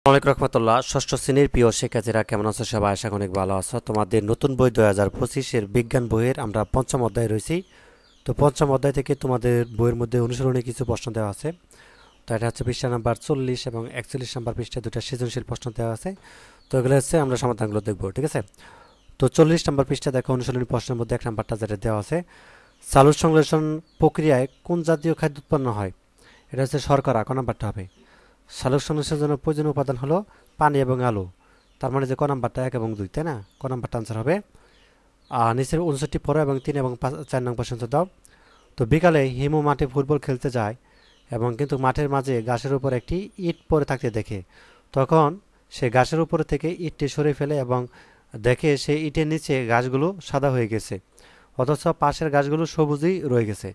আসসালামু রহমতুল্লাহ। ষষ্ঠ শ্রেণীর প্রিয় শিক্ষার্থীরা কেমন আছো? সবাই আশা করি অনেক ভালো আছো। তোমাদের নতুন বই 2025-এর বিজ্ঞান বইয়ের আমরা পঞ্চম অধ্যায়ে রয়েছি। তো পঞ্চম অধ্যায় থেকে তোমাদের বইয়ের মধ্যে অনুসরণে কিছু প্রশ্ন দেওয়া আছে। তো এটা হচ্ছে পৃষ্ঠা নাম্বার 40 এবং 41 নাম্বার পৃষ্ঠায় দুটো সৃজনশীল প্রশ্ন দেওয়া আছে। তো এগুলো হচ্ছে আমরা সমাধানগুলো দেখবো, ঠিক আছে? তো 40 নাম্বার পৃষ্ঠা দেখো, অনুসরণী প্রশ্নের মধ্যে 1 নাম্বারটা যেটা দেওয়া আছে, সালোক সংশ্লেষণ প্রক্রিয়ায় কোন জাতীয় খাদ্য উৎপন্ন হয়? এটা হচ্ছে শর্করা। ক নাম্বারটা হবে? সালোক সংশ্লেষণের জন্য প্রয়োজনীয় উপাদান হলো পানি এবং আলো। তার মানে যে ক নাম্বারটা 1 এবং 2, তাই না? ক নাম্বারটা আনসার হবে। নিচের 59 পড়ো এবং 3 এবং 4 নং পর্যন্ত দাও। তো বিকালে হিমু মাঠে ফুটবল খেলতে যায় এবং কিন্তু মাঠের মাঝে ঘাসের উপর একটি ইট পড়ে থাকতে দেখে। তখন সে ঘাসের উপর থেকে ইটটি সরিয়ে ফেলে এবং দেখে সেই ইটের নিচে ঘাসগুলো সাদা হয়ে গেছে, অথচ পাশের ঘাসগুলো সবুজই রয়ে গেছে।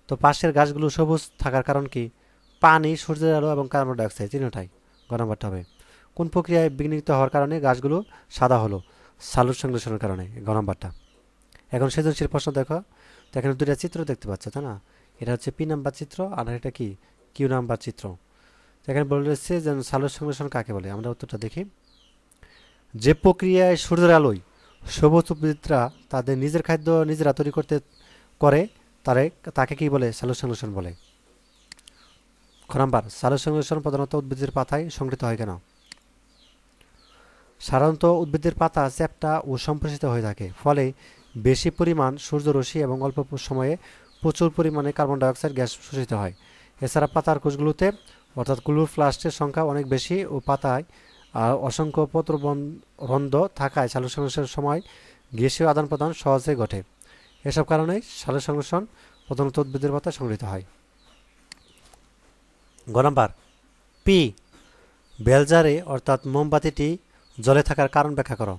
তো পাশের ঘাসগুলো সবুজ থাকার কারণ কি? পানি, সূর্যের আলো এবং কার্বন ডাইঅক্সাইড, তিনটাই। গ নাম্বারটা হবে। কোন প্রক্রিয়ায় বিঘ্নিত হওয়ার কারণে গাছগুলো সাদা হলো? সালোক সংশ্লেষণের কারণে, গ নাম্বারটা। এখন সৃজনশীল প্রশ্ন দেখো। তো এখানে দুইটা চিত্র দেখতে পাচ্ছ, তাই না? এটা হচ্ছে পি নাম্বার চিত্র আর এটা কি কিউ নাম্বার চিত্র। তো এখানে বলেছে যে সালোক সংশ্লেষণ কাকে বলে। আমরা উত্তরটা দেখি। যে প্রক্রিয়ায় সূর্যের আলোয় সবুজ উদ্ভিদরা তাদের নিজের খাদ্য নিজেরা তৈরি করে তাকে কি বলে? সালোক সংশ্লেষণ বলে। খ নাম্বার, সালোক সংশ্লেষণ প্রধানত উদ্ভিদের পাতায় সংঘটিত হয় কেন? সাধারণত উদ্ভিদের পাতা চ্যাপ্টা ও সম্প্রসারিত হয়ে থাকে, ফলে বেশি পরিমাণ সূর্যরশ্মি এবং অল্প সময়ে প্রচুর পরিমাণে কার্বন ডাইঅক্সাইড গ্যাস শোষিত হয়। এছাড়া পাতার কোষগুলোতে অর্থাৎ ক্লোরোপ্লাস্টের সংখ্যা অনেক বেশি ও পাতায় অসংখ্য পত্ররন্ধ্র থাকায় সালোক সংশ্লেষণের সময় গ্যাসীয় আদান প্রদান সহজে ঘটে। এসব কারণেই সালোক সংশ্লেষণ প্রধানত উদ্ভিদের পাতায় সংঘটিত হয়। গ নাম্বার, পি বেলজারে অর্থাৎ মোমবাতিটি জ্বলে থাকার কারণ ব্যাখ্যা করো।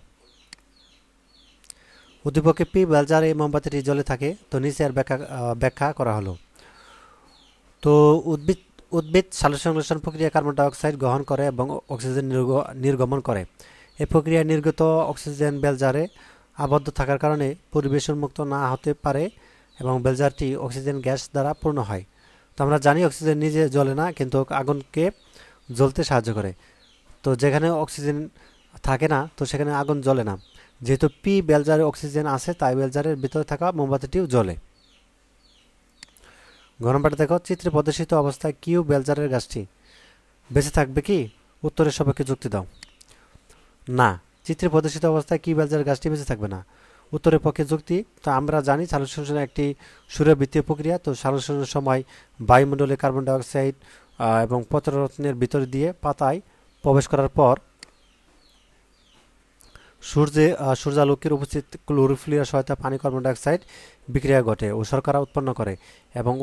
উদ্দীপকে পি বেলজারে মোমবাতিটি জ্বলে থাকে, তো নিচে আর ব্যাখ্যা করা হলো। তো উদ্ভিদ উদ্ভিদ সালোক সংশ্লেষণ প্রক্রিয়া কার্বন ডাইঅক্সাইড গ্রহণ করে এবং অক্সিজেন নির্গমন করে। এই প্রক্রিয়ায় নির্গত অক্সিজেন বেলজারে আবদ্ধ থাকার কারণে পরিবেশ উন্মুক্ত না হতে পারে এবং বেলজারটি অক্সিজেন গ্যাস দ্বারা পূর্ণ হয়। তো আমরা জানি অক্সিজেন নিজে জ্বলে না, কিন্তু আগুনকে জ্বলতে সাহায্য করে। তো যেখানে অক্সিজেন থাকে না, তো সেখানে আগুন জ্বলে না। যেহেতু পি বেলজারে অক্সিজেন আছে, তাই বেলজারের ভিতরে থাকা মোমবাতিটিও জ্বলে। গ নম্বরটা দেখো, চিত্রে প্রদর্শিত অবস্থায় কিউ বেলজারের গাছটি বেঁচে থাকবে কি? উত্তরের সপক্ষে যুক্তি দাও। না, চিত্রে প্রদর্শিত অবস্থায় কিউ বেলজারের গাছটি বেঁচে থাকবে না। উত্তরের পক্ষে যুক্তি। তো আমরা জানি সালোক সংশ্লেষণ একটি সূর্যবৃত্তীয় প্রক্রিয়া। তো সালোক সংশ্লেষণের সময় বায়ুমণ্ডলে কার্বন ডাইঅক্সাইড এবং পত্ররত্নের ভিতর দিয়ে পাতায় প্রবেশ করার পর সূর্যালোকের উপস্থিত ক্লোরোফিলের সহায়তায় পানি কার্বন ডাইঅক্সাইড বিক্রিয়া ঘটে ও শর্করা উৎপন্ন করে এবং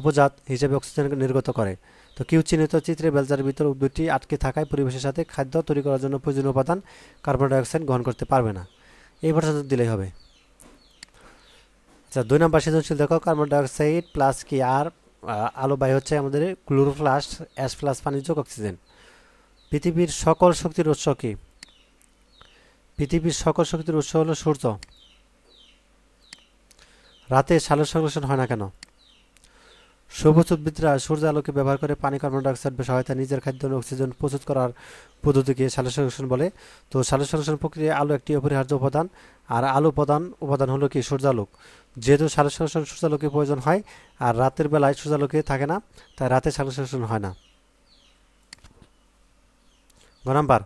উপজাত হিসেবে অক্সিজেন নির্গত করে। তো কিউ চিহ্নিত চিত্রে বেলজারের ভিতর উদ্ভিদটি আটকে থাকায় পরিবেশের সাথে খাদ্য তৈরি করার জন্য প্রয়োজনীয় উপাদান কার্বন ডাইঅক্সাইড গ্রহণ করতে পারবে না। এই ভাষাটা দিলেই হবে। আচ্ছা, 2 নম্বর সৃজনশীল দেখো, কার্বন ডাইঅক্সাইড প্লাস কি আর আলো বায়ু হচ্ছে আমাদের ক্লোরোপ্লাস্ট, অ্যাশ প্লাস পানি যোগ অক্সিজেন। পৃথিবীর সকল শক্তির উৎস কি? পৃথিবীর সকল শক্তির উৎস হলো সূর্য। রাতে সালোক সংশ্লেষণ হয় না কেন? সবুজ উদ্ভিদরা সূর্য আলোকে ব্যবহার করে পানি কার্বন ডাইঅক্সাইড সহায়তা নিজের খাদ্য অক্সিজেন প্রস্তুত করার পদ্ধতিকে সালোক সংশ্লেষণ বলে। তো সালোক সংশ্লেষণ প্রক্রিয়ায় আলো একটি অপরিহার্য উপাদান, আর আলো উপাদান হলো কি? সূর্যালোক। যেহেতু সালোক সংশ্লেষণ সূর্যালোকের প্রয়োজন হয় আর রাতের বেলায় সূর্যালোকে থাকে না, তাই রাতে সালোক সংশ্লেষণ হয় না। গ নাম্বার,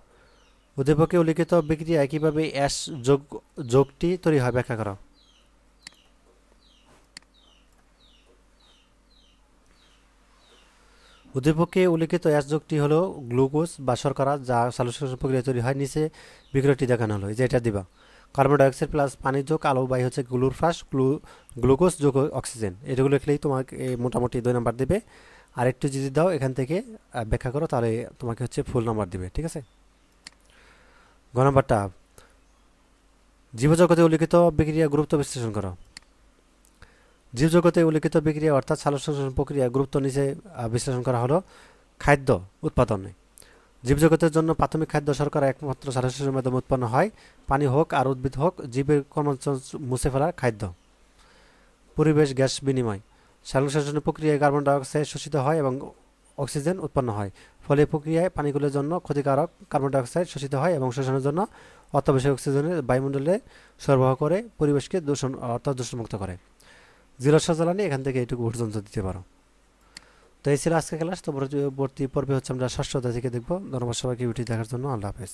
উদ্দীপকে উল্লিখিত বিক্রিয়ায় কিভাবে অ্যাশ যোগটি তৈরি হয় ব্যাখ্যা করা। উদ্দীপকে উল্লিখিত অ্যাশ যোগটি হলো গ্লুকোজ বা শর্করা, যা সালোক সংশ্লেষণ প্রক্রিয়ায় তৈরি হয়। নিচে বিক্রিয়াটি দেখানো হলো, যে এটা দিবা। কার্বন ডাইঅক্সাইড প্লাস পানি যোগ আলো বাই হচ্ছে গ্লুকোজ যোগ অক্সিজেন। এগুলো লিখলেই তোমাকে মোটামুটি 2 নাম্বার দেবে। আর একটু যদি দাও এখান থেকে ব্যাখ্যা করো, তাহলে তোমাকে হচ্ছে ফুল নাম্বার দিবে, ঠিক আছে? গ নাম্বারটা, জীবজগতে উল্লিখিত বিক্রিয়া গুরুত্ব বিশ্লেষণ করো। জীবজগতে উল্লিখিত বিক্রিয়া অর্থাৎ সালোক সংশ্লেষণ প্রক্রিয়া গুরুত্ব নিচে বিশ্লেষণ করা হলো। খাদ্য উৎপাদনে জীবজগতের জন্য প্রাথমিক খাদ্য শর্করা একমাত্র সালোক সংশ্লেষণের মাধ্যমে উৎপন্ন হয়। পানি হোক আর উদ্ভিদ হোক, জীবের কর্মজ মুছে ফেলার খাদ্য। পরিবেশ গ্যাস বিনিময় সালোক সংশ্লেষণ প্রক্রিয়ায় কার্বন ডাইঅক্সাইড শোষিত হয় এবং অক্সিজেন উৎপন্ন হয়, ফলে এই প্রক্রিয়ায় পানিগুলোর জন্য ক্ষতিকারক কার্বন ডাই অক্সাইড শোষিত হয় এবং শোষণের জন্য অত্যাবশ্যক অক্সিজেনের বায়ুমণ্ডলে সরবরাহ করে পরিবেশকে দূষণ অর্থাৎ দূষণমুক্ত করে। জীবাশ্ম জ্বালানি এখান থেকে এইটুকু পর্যন্ত দিতে পারো। তো এই ছিল আজকে ক্লাস। তো পরবর্তী পর্বে হচ্ছে আমরা ষষ্ঠ অধ্যায় থেকে দেখবো। ধন্যবাদ সবাইকে ভিডিও দেখার জন্য। আল্লাহ হাফেজ।